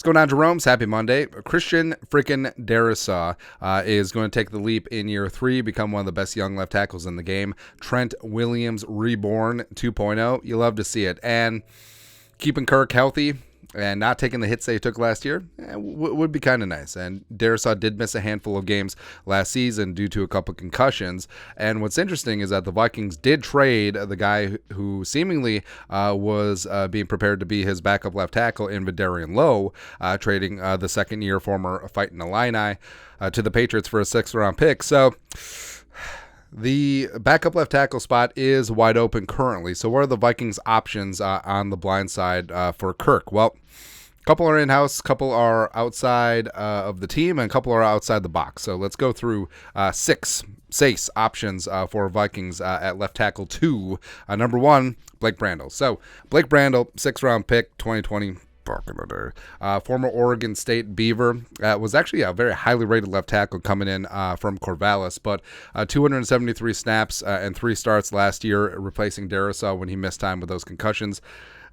going on, Jerome's? Happy Monday. Christian freaking Darrisaw is going to take the leap in year 3, become one of the best young left tackles in the game. Trent Williams Reborn 2.0. You love to see it. And keeping Kirk healthy and not taking the hits they took last year would be kind of nice. And Darrisaw did miss a handful of games last season due to a couple concussions. And what's interesting is that the Vikings did trade the guy who seemingly was being prepared to be his backup left tackle in Vederian Lowe, trading the second-year former Fighting Illini to the Patriots for a 6th-round pick. So the backup left tackle spot is wide open currently. So what are the Vikings' options on the blind side for Kirk? Well, a couple are in-house, a couple are outside of the team, and a couple are outside the box. So let's go through six options for Vikings at left tackle 2. Number 1, Blake Brandel. So Blake Brandel, 6th-round pick, 2020. Former Oregon State Beaver, was actually a very highly rated left tackle coming in from Corvallis, but 273 snaps and 3 starts last year, replacing Darrisaw when he missed time with those concussions.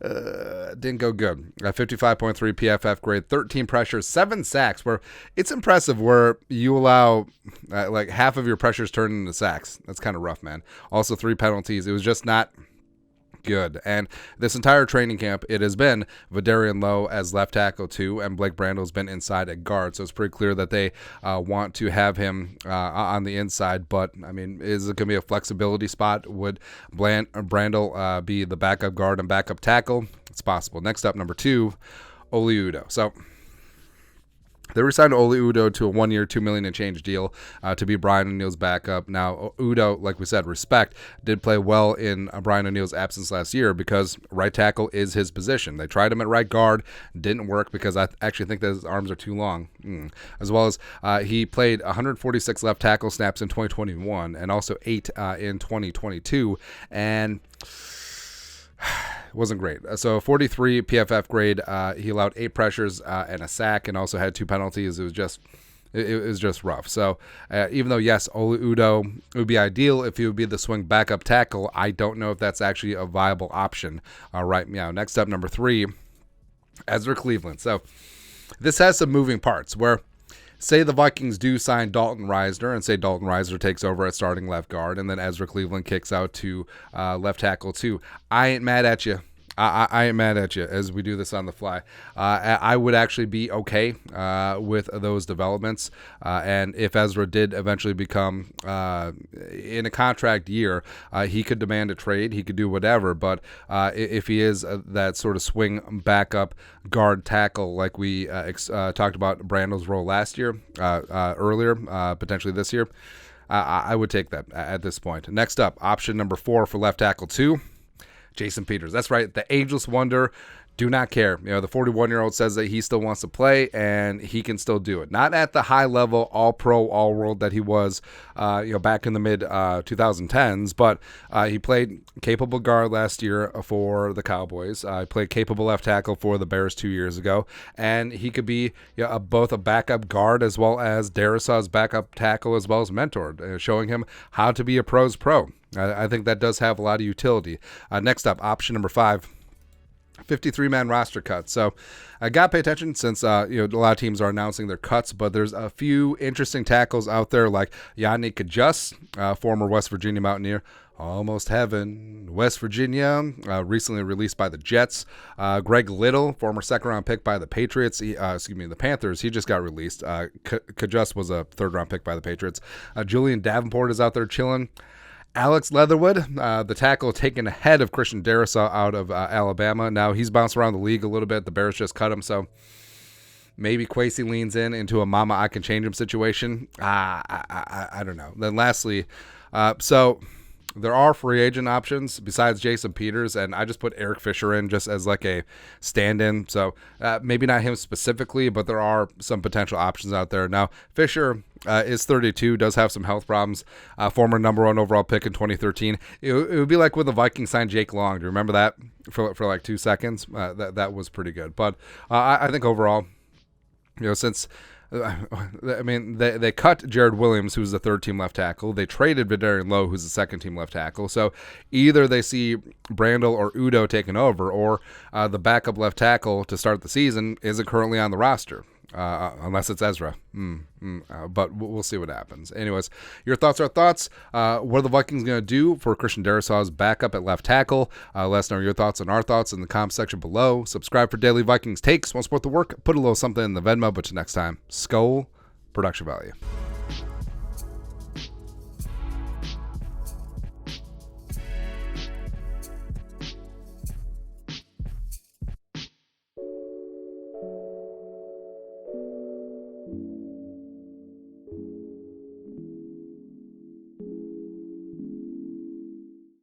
Didn't go good. 55.3 PFF grade, 13 pressures, 7 sacks, where it's impressive where you allow like half of your pressures turn into sacks. That's kind of rough, man. Also 3 penalties. It was just not good. And this entire training camp, it has been Vederian Lowe as left tackle 2, and Blake Brandel's been inside at guard. So it's pretty clear that they want to have him on the inside. But, I mean, is it going to be a flexibility spot? Would Brandel be the backup guard and backup tackle? It's possible. Next up, number 2, Oli Udoh. So they re-signed Oli Udoh to a 1-year, $2 million and change deal to be Brian O'Neill's backup. Now, Udoh, like we said, respect, did play well in Brian O'Neill's absence last year because right tackle is his position. They tried him at right guard, didn't work because I actually think that his arms are too long. As well as he played 146 left tackle snaps in 2021 and also 8 in 2022, and wasn't great. So 43 PFF grade. He allowed 8 pressures and a sack, and also had 2 penalties. It was just rough. So even though yes, Oli Udoh would be ideal if he would be the swing backup tackle, I don't know if that's actually a viable option right now. Next up, number 3, Ezra Cleveland. So this has some moving parts where, say the Vikings do sign Dalton Risner, and say Dalton Risner takes over at starting left guard, and then Ezra Cleveland kicks out to left tackle 2. I ain't mad at you. I ain't mad at you as we do this on the fly. I would actually be okay with those developments. And if Ezra did eventually become, in a contract year, he could demand a trade. He could do whatever. But if he is that sort of swing backup guard tackle, like we talked about Brandel's role last year, earlier, potentially this year, I would take that at this point. Next up, option number 4 for left tackle 2. Jason Peters. That's right. The ageless wonder. Do not care. You know, the 41-year-old says that he still wants to play, and he can still do it. Not at the high level, all-pro, all-world that he was, back in the mid 2010s, but he played capable guard last year for the Cowboys. He played capable left tackle for the Bears 2 years ago, and he could be both a backup guard as well as Darrisaw's backup tackle as well as mentor, showing him how to be a pro's pro. I think that does have a lot of utility. Next up, option number 5. 53-man roster cuts. So I got to pay attention since a lot of teams are announcing their cuts, but there's a few interesting tackles out there like Yannick Kajus, former West Virginia Mountaineer, almost heaven, West Virginia, recently released by the Jets. Greg Little, former 2nd-round pick by the Patriots, the Panthers, he just got released. Kajus was a 3rd-round pick by the Patriots. Julian Davenport is out there chilling. Alex Leatherwood, the tackle taken ahead of Christian Darrisaw out of Alabama. Now he's bounced around the league a little bit. The Bears just cut him, so maybe Kwesi leans into a mama I can change him situation. I don't know. Then lastly, so there are free agent options besides Jason Peters, and I just put Eric Fisher in just as like a stand-in. So maybe not him specifically, but there are some potential options out there. Now, Fisher is 32, does have some health problems, former number 1 overall pick in 2013. It would be like when the Vikings signed Jake Long. Do you remember that for like 2 seconds? That was pretty good. But I think overall, since I mean, they cut Jared Williams, who's the third-team left tackle. They traded Vederian Lowe, who's the second-team left tackle. So either they see Brandel or Udo taking over, or the backup left tackle to start the season isn't currently on the roster. Unless it's Ezra. But we'll see what happens. Anyways, your thoughts are thoughts. What are the Vikings going to do for Christian Darrisaw's backup at left tackle? Let us know your thoughts and our thoughts in the comments section below. Subscribe for daily Vikings takes. Want to support the work? Put a little something in the Venmo. But till next time, Skull Production Value.